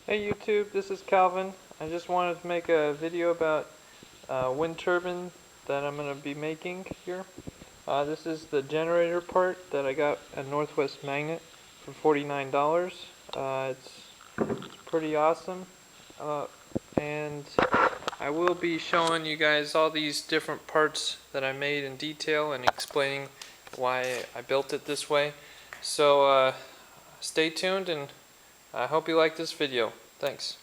Hey YouTube, this is Calvin. I just wanted to make a video about wind turbine that I'm going to be making here. This is the generator part that I got at Northwest Magnet for $49. It's pretty awesome. And I will be showing you guys all these different parts that I made in detail and explaining why I built it this way. So stay tuned, and I hope you like this video. Thanks.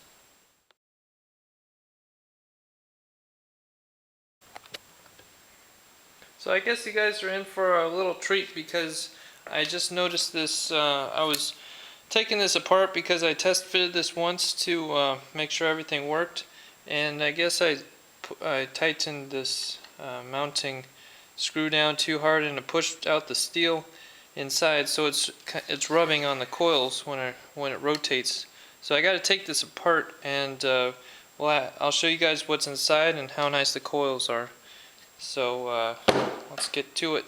So I guess you guys are in for a little treat, because I just noticed this. I was taking this apart because I test fitted this once to make sure everything worked, and I guess I tightened this mounting screw down too hard, and it pushed out the steel inside, so it's rubbing on the coils when it rotates. So I got to take this apart, and well, I'll show you guys what's inside and how nice the coils are. So let's get to it.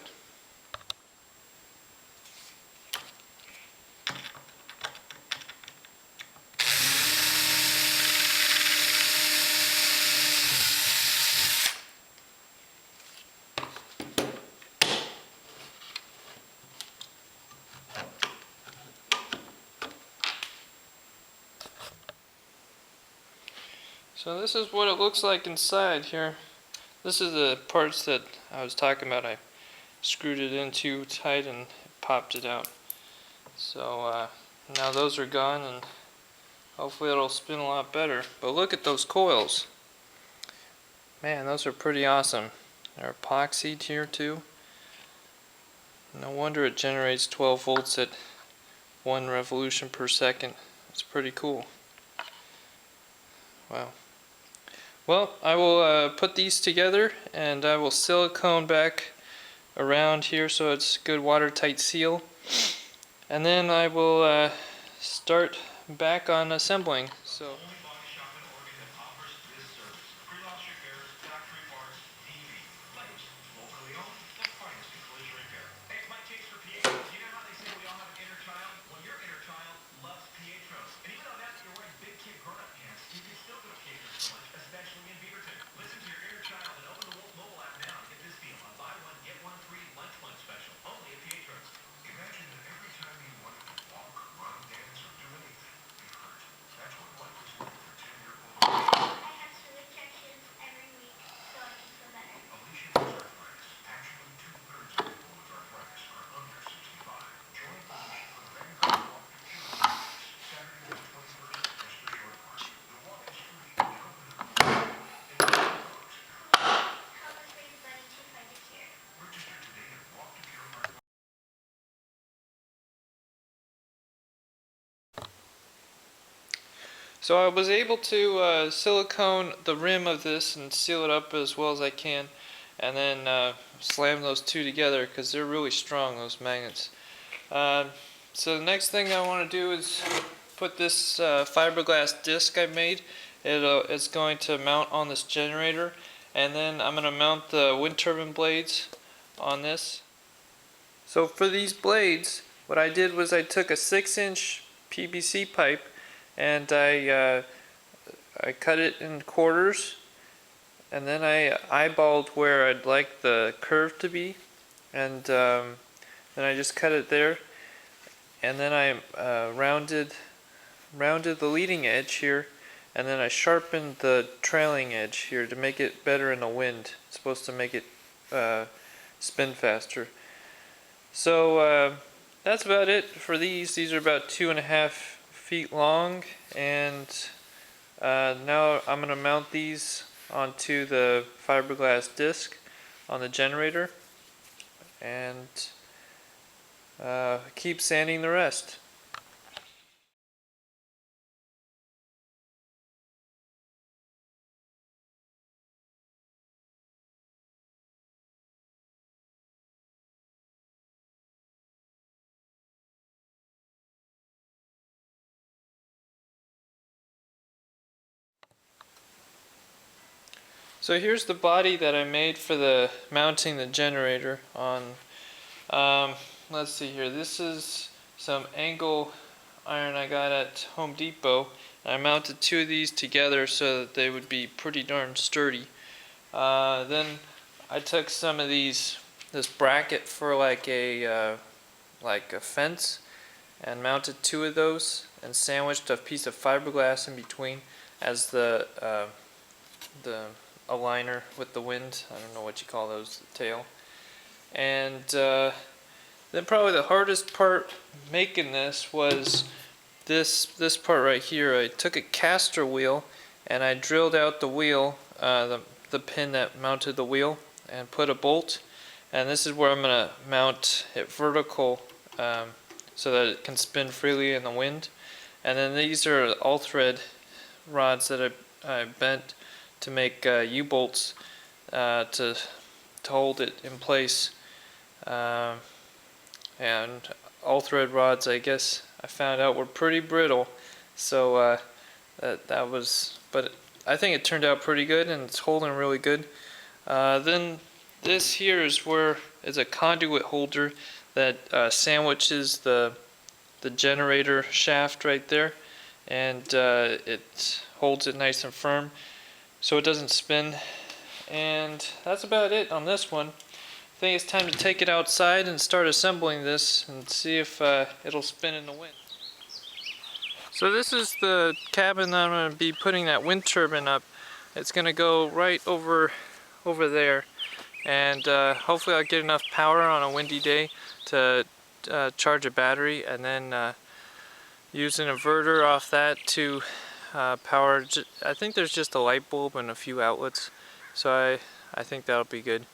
So this is what it looks like inside here. This is the parts that I was talking about. I screwed it in too tight and popped it out. So now those are gone, and hopefully it'll spin a lot better. But look at those coils. Man, those are pretty awesome. They're epoxied here too. No wonder it generates 12 volts at 1 revolution per second. It's pretty cool. Wow. Well, I will put these together, and I will silicone back around here so it's good watertight seal, and then I will start back on assembling. So So I was able to silicone the rim of this and seal it up as well as I can, and then slam those two together because they're really strong, those magnets. So the next thing I want to do is put this fiberglass disc I made. It's going to mount on this generator, and then I'm going to mount the wind turbine blades on this. So for these blades, what I did was I took a 6-inch PVC pipe, and I cut it in quarters, and then I eyeballed where I'd like the curve to be, and then I just cut it there, and then I rounded the leading edge here, and then I sharpened the trailing edge here to make it better in the wind. It's supposed to make it spin faster. So that's about it for these. These are about 2.5 feet long, and now I'm going to mount these onto the fiberglass disc on the generator, and keep sanding the rest. So here's the body that I made for the mounting the generator on. Let's see here. This is some angle iron I got at Home Depot. I mounted two of these together so that they would be pretty darn sturdy. Then I took some of this bracket for like a fence, and mounted two of those and sandwiched a piece of fiberglass in between as the aligner with the wind. I don't know what you call those, the tail. And then probably the hardest part making this was this part right here. I took a caster wheel and I drilled out the wheel, the pin that mounted the wheel, and put a bolt. And this is where I'm going to mount it vertical so that it can spin freely in the wind. And then these are all thread rods that I bent to make U-bolts to hold it in place. And all thread rods, I guess I found out, were pretty brittle, so that was, but I think it turned out pretty good and it's holding really good. Then this here is where is a conduit holder that sandwiches the generator shaft right there, and it holds it nice and firm so it doesn't spin. And that's about it on this one. I think it's time to take it outside and start assembling this and see if it'll spin in the wind. So this is the cabin that I'm going to be putting that wind turbine up. It's going to go right over there, and hopefully I'll get enough power on a windy day to charge a battery, and then use an inverter off that to power. I think there's just a light bulb and a few outlets, so I think that'll be good.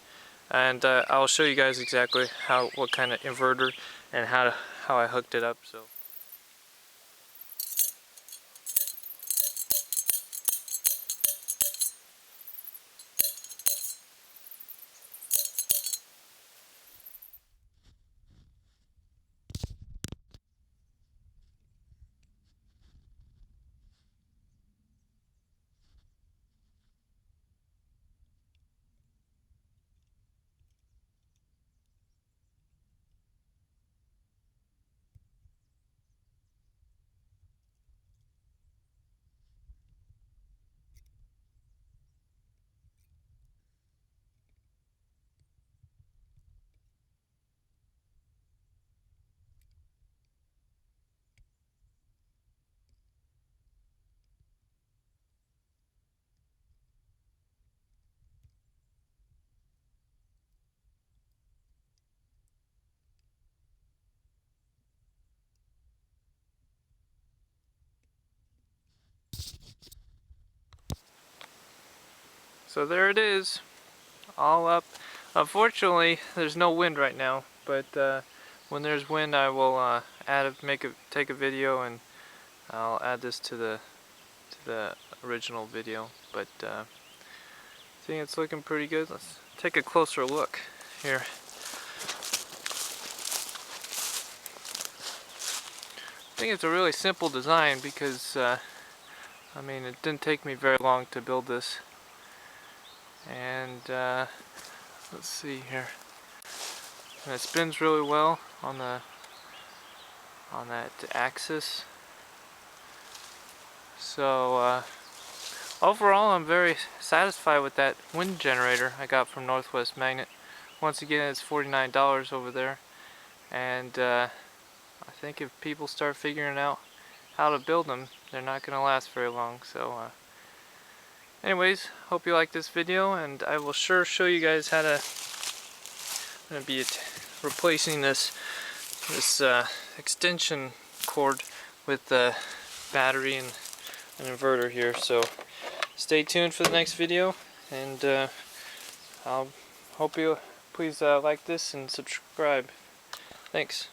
And I'll show you guys exactly what kind of inverter and how I hooked it up. So there it is, all up. Unfortunately, there's no wind right now, but when there's wind, I will take a video, and I'll add this to the original video. But I think it's looking pretty good. Let's take a closer look here. I think it's a really simple design because I mean, it didn't take me very long to build this. And let's see here. And it spins really well on that axis. So overall, I'm very satisfied with that wind generator I got from Northwest Magnet. Once again, it's $49 over there, and I think if people start figuring out how to build them, they're not going to last very long. So anyways, hope you like this video, and I will sure show you guys how to. I'm going to be replacing this extension cord with the battery and an inverter here. So stay tuned for the next video, and I'll hope you please like this and subscribe. Thanks.